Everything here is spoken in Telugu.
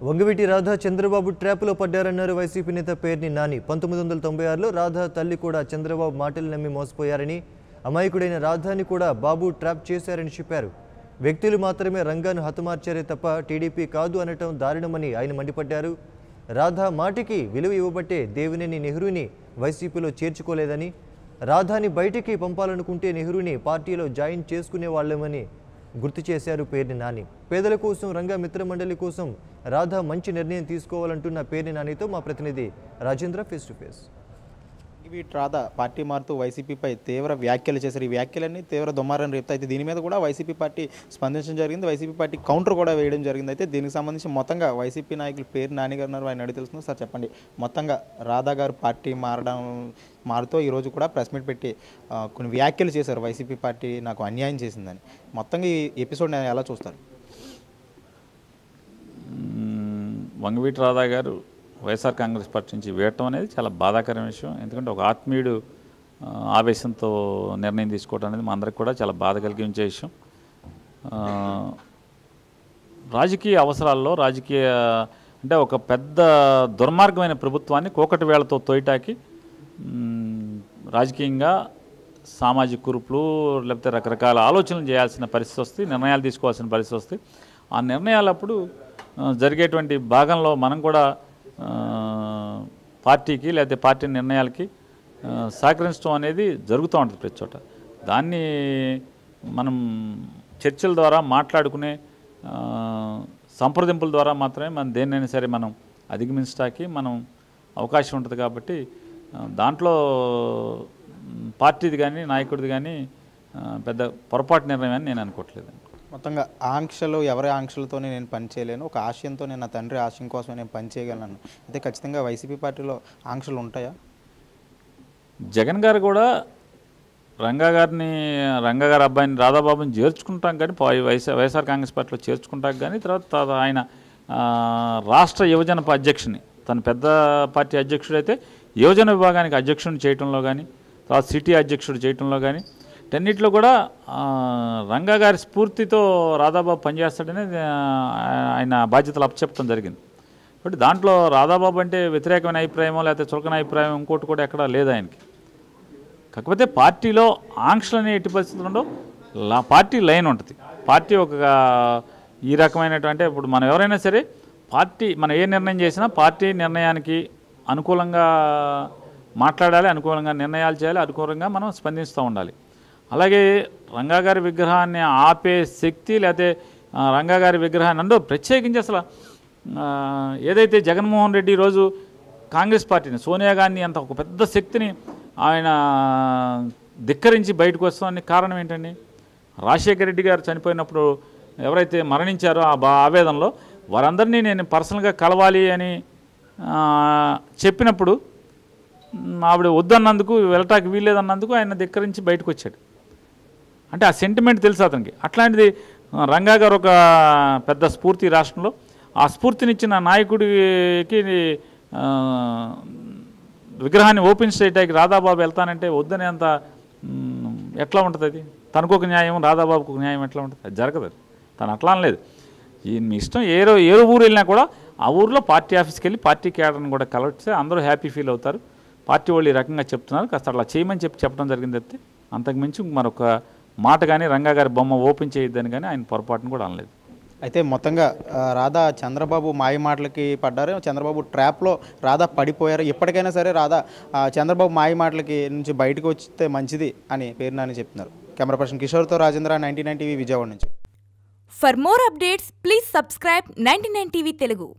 వంగవీటి రాధా చంద్రబాబు ట్రాప్లో పడ్డారన్నారు వైసీపీ నేత పేర్ని నాని. 1996లో రాధా తల్లి కూడా చంద్రబాబు మాటలు నమ్మి మోసపోయారని, అమాయకుడైన రాధాని కూడా బాబు ట్రాప్ చేశారని చెప్పారు. వ్యక్తులు మాత్రమే రంగాను హతమార్చారే తప్ప టీడీపీ కాదు అనటం దారుణమని ఆయన మండిపడ్డారు. రాధా మాటికి విలువ ఇవ్వబట్టే దేవినేని నెహ్రూని వైసీపీలో చేర్చుకోలేదని, రాధాని బయటికి పంపాలనుకుంటే నెహ్రూని పార్టీలో జాయిన్ చేసుకునే వాళ్ళమని గుర్తు చేశారు పేర్ని నాని. పేదల కోసం, రంగా మిత్రమండలి కోసం రాధా మంచి నిర్ణయం తీసుకోవాలంటున్న పేర్ని నానితో మా ప్రతినిధి Rajendra face to face. Radha party మారుతూ వైసీపీపై తీవ్ర వ్యాఖ్యలు చేశారు. ఈ వ్యాఖ్యలన్నీ తీవ్ర దుమారం రేపుతాయి. అయితే దీని మీద కూడా వైసీపీ పార్టీ స్పందించడం జరిగింది. వైసీపీ పార్టీ కౌంటర్ కూడా వేయడం జరిగింది. అయితే దీనికి సంబంధించి మొత్తంగా వైసీపీ నాయకులు పేర్ని నాని గారు ఉన్నారు, ఆయన అడిగి తెలుస్తుంది. సార్ చెప్పండి, మొత్తంగా రాధా గారు పార్టీ మారుతూ ఈరోజు కూడా ప్రెస్ మీట్ పెట్టి కొన్ని వ్యాఖ్యలు చేశారు. వైసీపీ పార్టీ నాకు అన్యాయం చేసిందని. మొత్తంగా ఈ ఎపిసోడ్ ఎలా చూస్తారు? వంగవీటి రాధా గారు వైఎస్ఆర్ కాంగ్రెస్ పార్టీ నుంచి వేయటం అనేది చాలా బాధాకరమైన విషయం. ఎందుకంటే ఒక ఆత్మీయుడు ఆవేశంతో నిర్ణయం తీసుకోవడం అనేది మా అందరికి కూడా చాలా బాధ కలిగించే విషయం. రాజకీయ అవసరాల్లో అంటే ఒక పెద్ద దుర్మార్గమైన ప్రభుత్వాన్ని కోకటి వేళతో తోయటాకి రాజకీయంగా సామాజిక కురుపులు లేకపోతే రకరకాల ఆలోచనలు చేయాల్సిన పరిస్థితి వస్తుంది, నిర్ణయాలు తీసుకోవాల్సిన పరిస్థితి వస్తుంది. ఆ నిర్ణయాలప్పుడు జరిగేటువంటి భాగంలో మనం కూడా పార్టీకి లేకపోతే పార్టీ నిర్ణయాలకి సహకరించడం అనేది జరుగుతూ ఉంటుంది ప్రతి చోట. దాన్ని మనం చర్చల ద్వారా మాట్లాడుకునే సంప్రదింపుల ద్వారా మాత్రమే మనం దేన్నైనా సరే మనం అధిగమించడానికి మనం అవకాశం ఉంటుంది. కాబట్టి దాంట్లో పార్టీది కానీ నాయకుడిది కానీ పెద్ద పొరపాటు నిర్ణయం అని నేను అనుకోవట్లేదు. మొత్తంగా ఆంక్షలు, ఎవరి ఆంక్షలతోనే నేను పనిచేయలేను, ఒక ఆశయంతో నేను నా తండ్రి ఆశయం కోసమే నేను పనిచేయగలను. అయితే ఖచ్చితంగా వైసీపీ పార్టీలో ఆంక్షలు ఉంటాయా? జగన్ గారు కూడా రంగా గారి అబ్బాయిని రాధాబాబుని చేర్చుకుంటాం కానీ వైఎస్ఆర్ కాంగ్రెస్ పార్టీలో చేర్చుకుంటాం కానీ తర్వాత ఆయన రాష్ట్ర యువజన అధ్యక్షుని, తన పెద్ద పార్టీ అధ్యక్షుడైతే యువజన విభాగానికి అధ్యక్షుడిని చేయటంలో కానీ, తర్వాత సిటీ అధ్యక్షుడు చేయటంలో కానీ టన్నిట్లో కూడా రంగా గారి స్ఫూర్తితో రాధాబాబు పనిచేస్తాడని ఆయన బాధ్యతలు అప్పచెప్పడం జరిగింది. కాబట్టి దాంట్లో రాధాబాబు అంటే వ్యతిరేకమైన అభిప్రాయమో లేకపోతే చులకన అభిప్రాయం ఇంకోటి కూడా ఎక్కడా లేదు ఆయనకి. కాకపోతే పార్టీలో ఆంక్షలని ఎట్టి పరిస్థితుల్లో పార్టీ లైన్ ఉంటుంది. పార్టీ ఒక ఈ రకమైనటువంటి ఇప్పుడు మనం ఎవరైనా సరే పార్టీ మనం ఏ నిర్ణయం చేసినా పార్టీ నిర్ణయానికి అనుకూలంగా మాట్లాడాలి, అనుకూలంగా నిర్ణయాలు చేయాలి, అనుకూలంగా మనం స్పందిస్తూ ఉండాలి. అలాగే రంగా గారి విగ్రహాన్ని ఆపే శక్తి లేకపోతే రంగా గారి విగ్రహాన్ని అందరూ ప్రత్యేకించి అసలు ఏదైతే జగన్మోహన్ రెడ్డి ఈరోజు కాంగ్రెస్ పార్టీని, సోనియా గాంధీ అంత ఒక పెద్ద శక్తిని ఆయన ధిక్కరించి బయటకు వస్తామని కారణం ఏంటండి? రాజశేఖర రెడ్డి గారు చనిపోయినప్పుడు ఎవరైతే మరణించారో ఆ ఆవేదనలో వారందరినీ నేను పర్సనల్గా కలవాలి అని చెప్పినప్పుడు ఆవిడ వద్దన్నందుకు, వెళ్ళటానికి వీల్లేదన్నందుకు ఆయన ధిక్కరించి బయటకు వచ్చాడు. అంటే ఆ సెంటిమెంట్ తెలుసు అతనికి. అట్లాంటిది రంగా గారు ఒక పెద్ద స్ఫూర్తి రాష్ట్రంలో, ఆ స్ఫూర్తినిచ్చిన నాయకుడికి విగ్రహాన్ని ఓపెన్ చేయడానికి రాధాబాబు వెళ్తానంటే వద్దనే అంత ఎట్లా ఉంటుంది? అది తనకు ఒక న్యాయం, రాధాబాబుకు ఒక న్యాయం ఎట్లా ఉంటుంది? అది జరగదు. తను అట్లా అనలేదు. మీ ఇష్టం ఏ ఊరు వెళ్ళినా కూడా ఆ ఊరిలో పార్టీ ఆఫీస్కి వెళ్ళి పార్టీ క్యాడర్ని కూడా కలవస్తే అందరూ హ్యాపీ ఫీల్ అవుతారు. పార్టీ వాళ్ళు ఈ రకంగా చెప్తున్నారు, కాస్త అట్లా చేయమని చెప్పడం జరిగింది. అయితే అంతకుమించి మరొక మాట కానీ రంగా గారి బొమ్మ ఓపెన్ చేయొద్దని కానీ ఆయన పొరపాటును కూడా అనలేదు. అయితే మొత్తంగా రాధా చంద్రబాబు మాయ మాటలకి పడ్డారు, చంద్రబాబు ట్రాప్లో రాధా పడిపోయారు. ఎప్పటికైనా సరే రాధా చంద్రబాబు మాయ మాటలకి నుంచి బయటకు వస్తే మంచిది అని పేర్ని నాని చెప్తున్నారు. కెమెరా పర్సన్ కిషోర్తో రాజేంద్ర, 99 టీవీ, విజయవాడ నుంచి. For more updates please subscribe 99 TV Telugu.